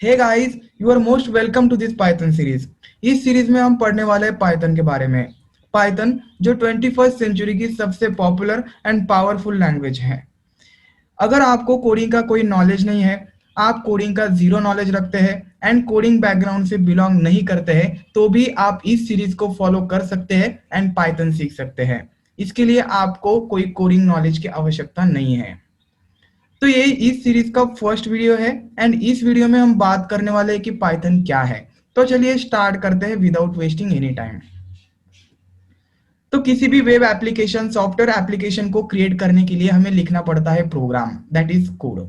Hey guys, you are most welcome to this Python series. इस series में हम पढ़ने वाले हैं पाइथन के बारे में। पाइथन जो 21st सेंचुरी की सबसे पॉपुलर एंड पावरफुल लैंग्वेज है। अगर आपको कोडिंग का कोई नॉलेज नहीं है, आप कोडिंग का जीरो नॉलेज रखते हैं एंड कोडिंग बैकग्राउंड से बिलोंग नहीं करते हैं, तो भी आप इस सीरीज को फॉलो कर सकते हैं एंड पाइथन सीख सकते हैं। इसके लिए आपको कोई कोडिंग नॉलेज की आवश्यकता नहीं है। तो ये इस सीरीज का फर्स्ट वीडियो है एंड इस वीडियो में हम बात करने वाले हैं कि पाइथन क्या है। तो चलिए स्टार्ट करते हैं विदाउट वेस्टिंग एनी टाइम। तो किसी भी वेब एप्लीकेशन, सॉफ्टवेयर एप्लीकेशन को क्रिएट करने के लिए हमें लिखना पड़ता है program, that is code.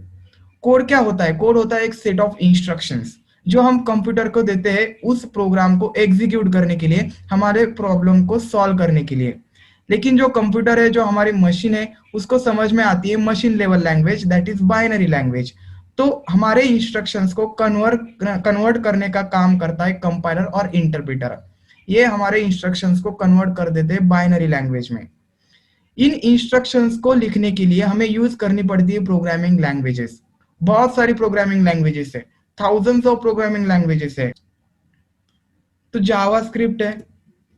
Code क्या होता है? कोड होता है एक सेट ऑफ इंस्ट्रक्शंस जो हम कंप्यूटर को देते हैं उस प्रोग्राम को एग्जीक्यूट करने के लिए, हमारे प्रॉब्लम को सॉल्व करने के लिए। लेकिन जो कंप्यूटर है, जो हमारी मशीन है, उसको समझ में आती है machine level language, that is binary language. तो हमारे इंस्ट्रक्शंस को कन्वर्ट करने का काम करता है कंपाइलर और इंटरप्रेटर। ये हमारे इंस्ट्रक्शंस को कन्वर्ट कर देते हैं बाइनरी लैंग्वेज में। इन इंस्ट्रक्शंस को लिखने के लिए हमें यूज करनी पड़ती है प्रोग्रामिंग लैंग्वेजेस। बहुत सारी प्रोग्रामिंग लैंग्वेजेस है, थाउजेंड्स ऑफ प्रोग्रामिंग लैंग्वेजेस है। तो जावा स्क्रिप्ट है,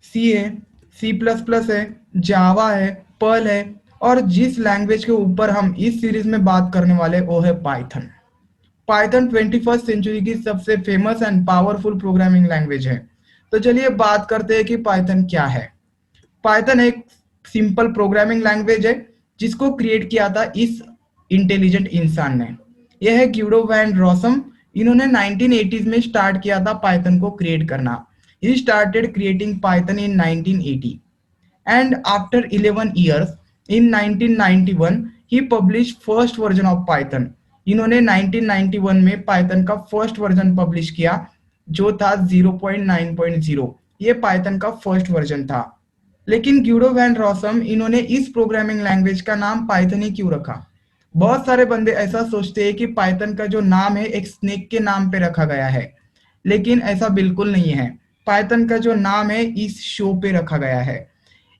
सी है, सी प्लस प्लस है, जावा है, पर्ल है, और जिस लैंग्वेज के ऊपर हम इस सीरीज में बात करने वाले वो है पाइथन। पाइथन 21st सेंचुरी की सबसे famous and powerful programming language है। तो चलिए बात करते हैं कि पाइथन क्या है। पाइथन एक सिंपल प्रोग्रामिंग लैंग्वेज है जिसको क्रिएट किया था इस इंटेलिजेंट इंसान ने। यह है ग्यूडो वैन रॉसम। इन्होंने 1980s में स्टार्ट किया था पाइथन को क्रिएट करना। He started creating Python in 1980 and after 11 years in 1991 he publish first version of Python. इन्होंने 1991 में पाइथन का फर्स्ट वर्जन पब्लिश किया जो था 0.9.0। ये पाइथन का फर्स्ट वर्जन था। लेकिन ग्यूडो वैन रॉसम इन्होंने इस प्रोग्रामिंग लैंग्वेज का नाम पाइथन ही क्यों रखा? बहुत सारे बंदे ऐसा सोचते हैं कि पाइथन का जो नाम है एक स्नेक के नाम पे रखा गया है, लेकिन ऐसा बिल्कुल नहीं है। पाइथन का जो नाम है इस शो पे रखा गया है।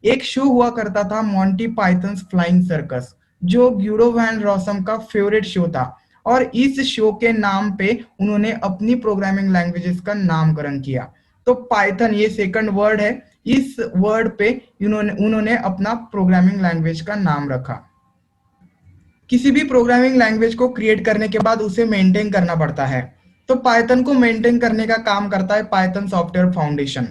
एक शो हुआ करता था मॉन्टी पाइथन्स फ्लाइंग सर्कस, जो ग्यूडो वैन रॉसम का फेवरेट शो था, और इस शो के नाम पे उन्होंने अपनी प्रोग्रामिंग लैंग्वेजेस का नामकरण किया। तो पाइथन ये सेकंड वर्ड है, इस वर्ड पे उन्होंने अपना प्रोग्रामिंग लैंग्वेज का नाम रखा। किसी भी प्रोग्रामिंग लैंग्वेज को क्रिएट करने के बाद उसे मेंटेन करना पड़ता है। तो पाइथन को मेंटेन करने का काम करता है पाइथन सॉफ्टवेयर फाउंडेशन।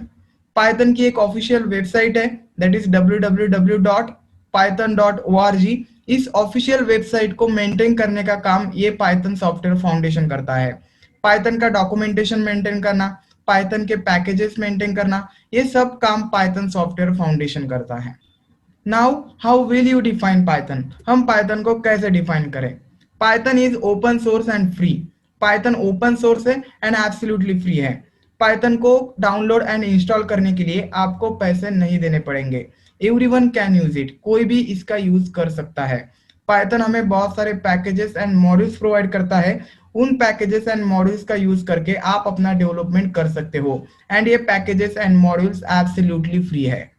पाइथन की एक ऑफिशियल वेबसाइट है, दैट इज www.python.org। इस ऑफिशियल वेबसाइट को मेंटेन करने का काम ये पाइथन सॉफ्टवेयर फाउंडेशन करता है। पाइथन का डॉक्यूमेंटेशन मेंटेन करना, पाइथन के पैकेजेस मेंटेन करना, ये सब काम पाइथन सॉफ्टवेयर फाउंडेशन करता है। Now how will you define Python? हम पाइथन को कैसे डिफाइन करें? Python is open source and free. Python open source है एंड एब्सोल्युटली फ्री है। पाइथन को डाउनलोड एंड इंस्टॉल करने के लिए आपको पैसे नहीं देने पड़ेंगे। एवरीवन कैन यूज इट, कोई भी इसका यूज कर सकता है। पाइथन हमें बहुत सारे पैकेजेस एंड मॉड्यूल्स प्रोवाइड करता है। उन पैकेजेस एंड मॉड्यूल्स का यूज करके आप अपना डेवलपमेंट कर सकते हो एंड ये packages and modules absolutely free है।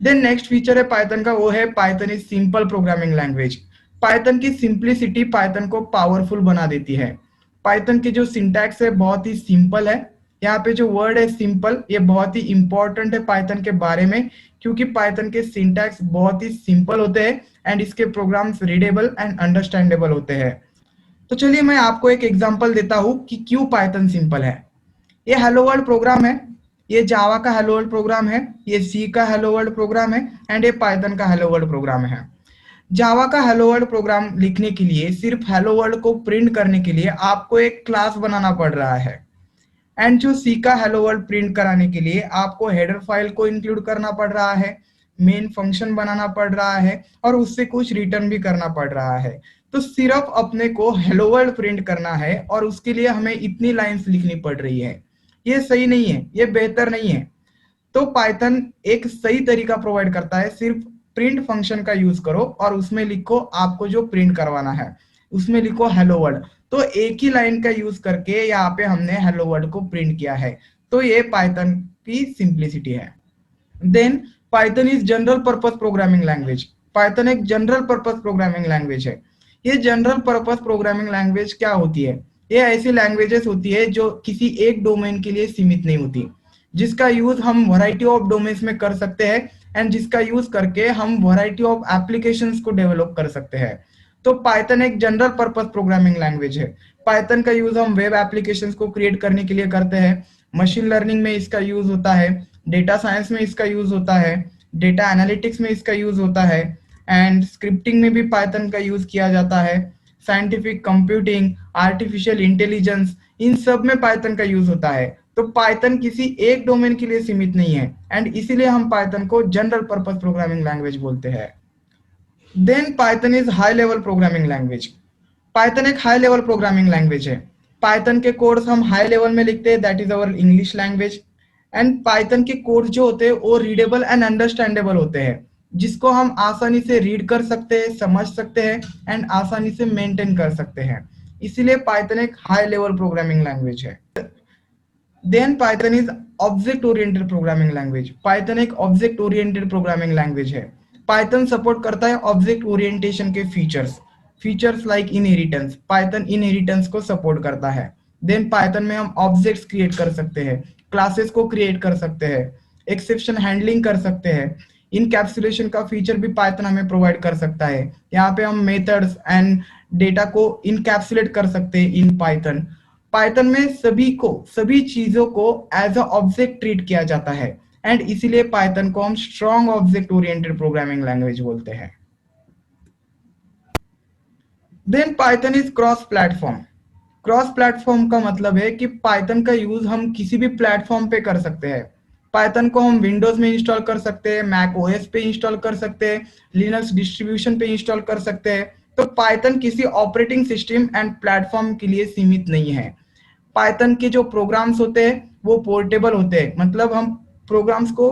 देन नेक्स्ट फीचर है पाइथन का, वो है Python is simple programming language. Python की सिंप्लिसिटी पाइथन को पावरफुल बना देती है। पाइथन की जो सिंटैक्स है बहुत ही सिंपल है। यहाँ पे जो वर्ड है सिंपल, ये बहुत ही इंपॉर्टेंट है पाइथन के बारे में, क्योंकि पाइथन के सिंटैक्स बहुत ही सिंपल होते हैं एंड इसके प्रोग्राम्स रीडेबल एंड अंडरस्टैंडेबल होते हैं। तो चलिए मैं आपको एक एग्जांपल देता हूँ कि क्यों पाइथन सिंपल है। ये हेलो वर्ल्ड प्रोग्राम है, ये जावा का हेलो वर्ल्ड प्रोग्राम है, ये सी का हेलो वर्ल्ड प्रोग्राम है एंड ये पाइथन का हेलो वर्ल्ड प्रोग्राम है। जावा का हेलो वर्ल्ड प्रोग्राम लिखने के लिए, सिर्फ हेलो वर्ल्ड को प्रिंट करने के लिए आपको एक क्लास बनाना पड़ रहा है। एंड जो सी का हेलो वर्ल्ड प्रिंट कराने के लिए आपको हेडर फाइल को इंक्लूड करना पड़ रहा है, मेन फंक्शन बनाना पड़ रहा है और उससे कुछ रिटर्न भी करना पड़ रहा है। तो सिर्फ अपने को हेलो वर्ल्ड प्रिंट करना है और उसके लिए हमें इतनी लाइंस लिखनी पड़ रही है। ये सही नहीं है, ये बेहतर नहीं है। तो पाइथन एक सही तरीका प्रोवाइड करता है, सिर्फ प्रिंट फंक्शन का यूज करो और उसमें लिखो आपको जो प्रिंट करवाना है, उसमें लिखो हेलो वर्ल्ड। तो एक ही लाइन का यूज करके यहाँ पे हमने हेलो वर्ल्ड को प्रिंट किया है। तो ये पाइथन की सिंप्लिसिटी है। Then Python is general purpose programming language. Python एक जनरल पर्पस प्रोग्रामिंग लैंग्वेज है। ये जनरल पर्पस प्रोग्रामिंग लैंग्वेज क्या होती है? ये ऐसी लैंग्वेजेस होती है जो किसी एक डोमेन के लिए सीमित नहीं होती, जिसका यूज हम वैरायटी ऑफ डोमेन्स में कर सकते हैं एंड जिसका यूज करके हम वैरायटी ऑफ एप्लीकेशंस को डेवलप कर सकते हैं। तो पाइथन एक जनरल पर्पस प्रोग्रामिंग लैंग्वेज है। पाइथन का यूज हम वेब एप्लीकेशंस को क्रिएट करने के लिए करते हैं, मशीन लर्निंग में इसका यूज होता है, डेटा साइंस में इसका यूज होता है, डेटा एनालिटिक्स में इसका यूज होता है, एंड स्क्रिप्टिंग में भी पाइथन का यूज किया जाता है, साइंटिफिक कंप्यूटिंग, आर्टिफिशियल इंटेलिजेंस, इन सब में पाइथन का यूज होता है। तो पाइथन किसी एक डोमेन के लिए सीमित नहीं है एंड इसीलिए हम पाइथन को जनरल पर्पस प्रोग्रामिंग लैंग्वेज बोलते हैं। Then Python is high level programming language. Python एक हाई लेवल प्रोग्रामिंग लैंग्वेज है। पाइथन के कोड्स हम हाई लेवल में लिखते हैं, that is our English language. And Python के कोड्स जो होते हैं वो रीडेबल एंड अंडरस्टैंडेबल होते हैं, जिसको हम आसानी से रीड कर सकते हैं, समझ सकते हैं एंड आसानी से मेंटेन कर सकते हैं। इसीलिए पाइथन एक हाई लेवल प्रोग्रामिंग लैंग्वेज है। Then Python is object oriented programming language. Python एक ऑब्जेक्ट ओरिएंटेड प्रोग्रामिंग लैंग्वेज है। पाइथन सपोर्ट करता है ऑब्जेक्ट ओरिएंटेशन के features like inheritance. Python inheritance को सपोर्ट करता है। देन पाइथन में हम ऑब्जेक्ट्स क्रिएट कर सकते हैं, क्लासेस को क्रिएट कर सकते हैं, एक्सेप्शन हैंडलिंग कर सकते हैं, इनकैप्सुलेशन का फीचर भी पाइथन हमें प्रोवाइड कर सकता है। यहाँ पे हम मेथड्स एंड डेटा को इनकैप्सुलेट कर सकते हैं इन पाइथन। पाइथन में सभी चीजों को एज अ ऑब्जेक्ट ट्रीट किया जाता है एंड इसीलिए पाइथन को हम strong object oriented programming language बोलते हैं। Then Python is cross platform. Cross platform का मतलब है कि पाइथन का यूज हम किसी भी प्लेटफॉर्म पे कर सकते हैं। पाइथन को हम विंडोज में इंस्टॉल कर सकते हैं, मैक ओएस पे इंस्टॉल कर सकते हैं, लिनक्स डिस्ट्रीब्यूशन पे इंस्टॉल कर सकते हैं। तो पाइथन किसी ऑपरेटिंग सिस्टम एंड प्लेटफॉर्म के लिए सीमित नहीं है। पाइथन के जो प्रोग्राम्स होते हैं वो पोर्टेबल होते हैं, मतलब हम प्रोग्राम्स को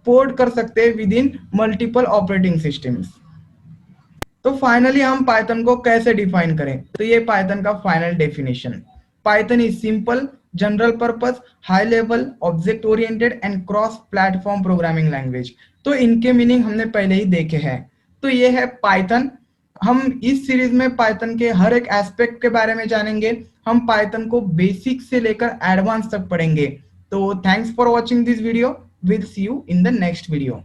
पोर्ट कर सकते हैं with in multiple operating systems. तो फाइनली हम पाइथन को कैसे डिफाइन करें, तो ये पाइथन का final definition. Python is simple, general purpose, high level, object oriented and cross platform programming language. तो इनके मीनिंग हमने पहले ही देखे हैं। तो ये है पाइथन। हम इस सीरीज में पाइथन के हर एक एस्पेक्ट के बारे में जानेंगे। हम पाइथन को बेसिक से लेकर एडवांस तक पढ़ेंगे। तो thanks for watching this video. Will see you in the next video.